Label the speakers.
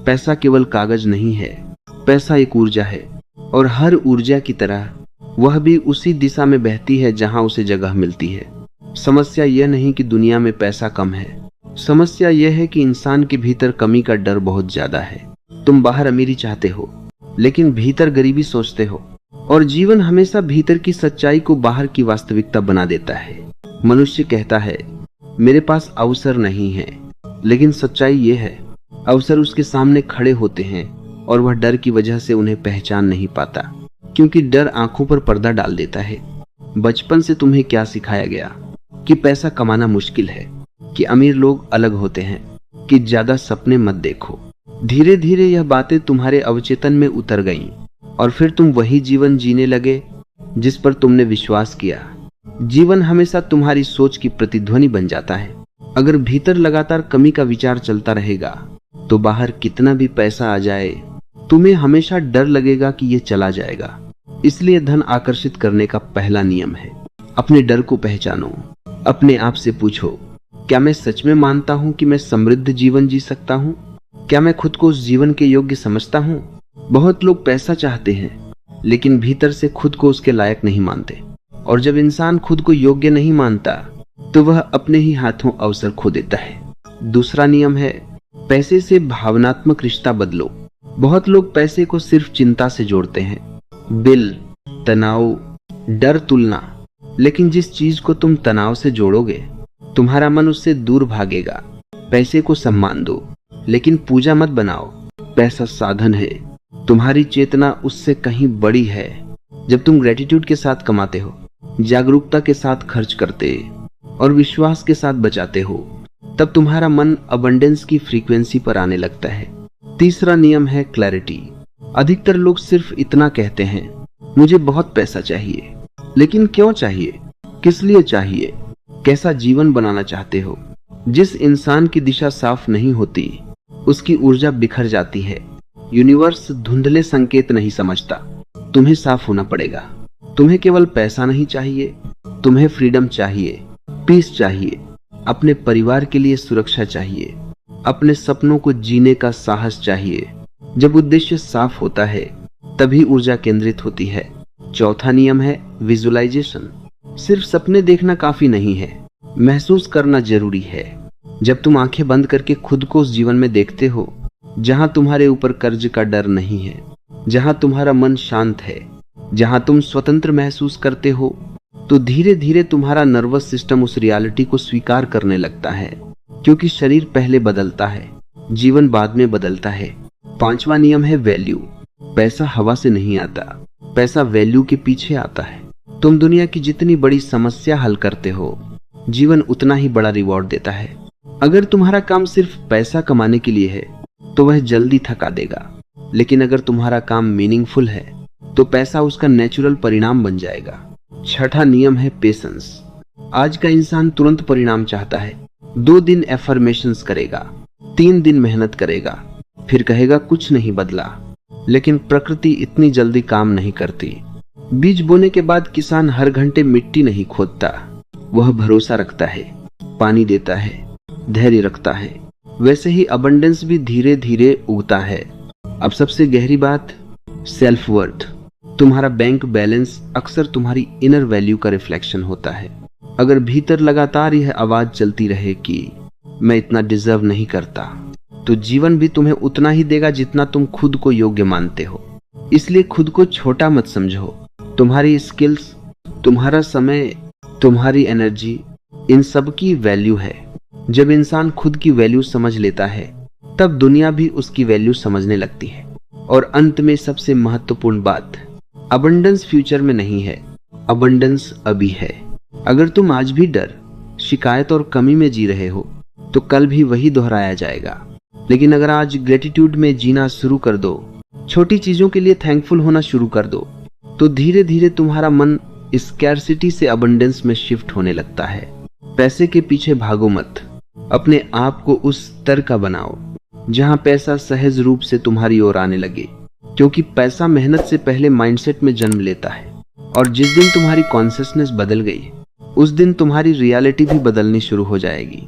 Speaker 1: पैसा केवल कागज नहीं है, पैसा एक ऊर्जा है, और हर ऊर्जा की तरह वह भी उसी दिशा में बहती है जहां उसे जगह मिलती है। समस्या यह नहीं कि दुनिया में पैसा कम है, समस्या यह है कि इंसान के भीतर कमी का डर बहुत ज्यादा है। तुम बाहर अमीरी चाहते हो लेकिन भीतर गरीबी सोचते हो, और जीवन हमेशा भीतर की सच्चाई को बाहर की वास्तविकता बना देता है। मनुष्य कहता है मेरे पास अवसर नहीं है, लेकिन सच्चाई यह है अवसर उसके सामने खड़े होते हैं और वह डर की वजह से उन्हें पहचान नहीं पाता, क्योंकि डर आंखों पर पर्दा डाल देता है। बचपन से तुम्हें क्या सिखाया गया कि पैसा कमाना मुश्किल है, कि अमीर लोग अलग होते हैं, कि ज्यादा सपने मत देखो। धीरे धीरे यह बातें तुम्हारे अवचेतन में उतर गईं और फिर तुम वही जीवन जीने लगे जिस पर तुमने विश्वास किया। जीवन हमेशा तुम्हारी सोच की प्रतिध्वनि बन जाता है। अगर भीतर लगातार कमी का विचार चलता रहेगा तो बाहर कितना भी पैसा आ जाए तुम्हें हमेशा डर लगेगा कि यह चला जाएगा। इसलिए धन आकर्षित करने का पहला नियम है अपने डर को पहचानो। अपने आप से पूछो, क्या मैं सच में मानता हूं कि मैं समृद्ध जीवन जी सकता हूं? क्या मैं खुद को उस जीवन के योग्य समझता हूं? बहुत लोग पैसा चाहते हैं लेकिन भीतर से खुद को उसके लायक नहीं मानते, और जब इंसान खुद को योग्य नहीं मानता तो वह अपने ही हाथों अवसर खो देता है। दूसरा नियम है पैसे से भावनात्मक रिश्ता बदलो। बहुत लोग पैसे को सिर्फ चिंता से जोड़ते हैं, बिल, तनाव, डर, तुलना। लेकिन जिस चीज को तुम तनाव से जोड़ोगे तुम्हारा मन उससे दूर भागेगा। पैसे को सम्मान दो लेकिन पूजा मत बनाओ। पैसा साधन है, तुम्हारी चेतना उससे कहीं बड़ी है। जब तुम ग्रेटिट्यूड के साथ कमाते हो, जागरूकता के साथ खर्च करते और विश्वास के साथ बचाते हो, तब तुम्हारा मन अबंडेंस की फ्रीक्वेंसी पर आने लगता है। तीसरा नियम है क्लैरिटी। अधिकतर लोग सिर्फ इतना कहते हैं, मुझे बहुत पैसा चाहिए। लेकिन क्यों चाहिए? किस लिए चाहिए? कैसा जीवन बनाना चाहते हो? जिस इंसान की दिशा साफ नहीं होती उसकी ऊर्जा बिखर जाती है। यूनिवर्स धुंधले संकेत नहीं समझता, तुम्हें साफ होना पड़ेगा। तुम्हें केवल पैसा नहीं चाहिए, तुम्हें फ्रीडम चाहिए, पीस चाहिए, अपने परिवार के लिए सुरक्षा चाहिए, अपने सपनों को जीने का साहस चाहिए। जब उद्देश्य साफ होता है तभी ऊर्जा केंद्रित होती है। चौथा नियम है विजुअलाइजेशन। सिर्फ सपने देखना काफी नहीं है, महसूस करना जरूरी है। जब तुम आंखें बंद करके खुद को उस जीवन में देखते हो जहां तुम्हारे ऊपर कर्ज का डर नहीं है, जहां तुम्हारा मन शांत है, जहां तुम स्वतंत्र महसूस करते हो, तो धीरे धीरे तुम्हारा नर्वस सिस्टम उस रियलिटी को स्वीकार करने लगता है। क्योंकि शरीर पहले बदलता है, जीवन बाद में बदलता है। पांचवा नियम है वैल्यू। पैसा हवा से नहीं आता, पैसा वैल्यू के पीछे आता है। तुम दुनिया की जितनी बड़ी समस्या हल करते हो जीवन उतना ही बड़ा रिवॉर्ड देता है। अगर तुम्हारा काम सिर्फ पैसा कमाने के लिए है तो वह जल्दी थका देगा, लेकिन अगर तुम्हारा काम मीनिंगफुल है तो पैसा उसका नेचुरल परिणाम बन जाएगा। छठा नियम है पेशेंस। आज का इंसान तुरंत परिणाम चाहता है। 2 दिन एफर्मेशंस करेगा, 3 दिन मेहनत करेगा, फिर कहेगा कुछ नहीं बदला। लेकिन प्रकृति इतनी जल्दी काम नहीं करती। बीज बोने के बाद किसान हर घंटे मिट्टी नहीं खोदता, वह भरोसा रखता है, पानी देता है, धैर्य रखता है। वैसे ही अबंडेंस भी धीरे धीरे उगता है। अब सबसे गहरी बात, सेल्फ वर्थ। तुम्हारा बैंक बैलेंस अक्सर तुम्हारी इनर वैल्यू का रिफ्लेक्शन होता है। अगर भीतर लगातार यह आवाज चलती रहे कि मैं इतना डिजर्व नहीं करता, तो जीवन भी तुम्हें उतना ही देगा जितना तुम खुद को योग्य मानते हो। इसलिए खुद को छोटा मत समझो। तुम्हारी स्किल्स, तुम्हारा समय, तुम्हारी एनर्जी, इन सब की वैल्यू है। जब इंसान खुद की वैल्यू समझ लेता है तब दुनिया भी उसकी वैल्यू समझने लगती है। और अंत में सबसे महत्वपूर्ण बात, अबंडेंस फ्यूचर में नहीं है, अबंडेंस अभी है। अगर तुम आज भी डर, शिकायत और कमी में जी रहे हो तो कल भी वही दोहराया जाएगा। लेकिन अगर आज ग्रेटिट्यूड में जीना शुरू कर दो, छोटी चीजों के लिए थैंकफुल होना शुरू कर दो, तो धीरे धीरे तुम्हारा मन स्कैर्सिटी से अबंडेंस में शिफ्ट होने लगता है। पैसे के पीछे भागो मत, अपने आप को उस स्तर का बनाओ जहां पैसा सहज रूप से तुम्हारी ओर आने लगे। क्योंकि पैसा मेहनत से पहले माइंडसेट में जन्म लेता है, और जिस दिन तुम्हारी कॉन्शियसनेस बदल गई उस दिन तुम्हारी रियलिटी भी बदलनी शुरू हो जाएगी।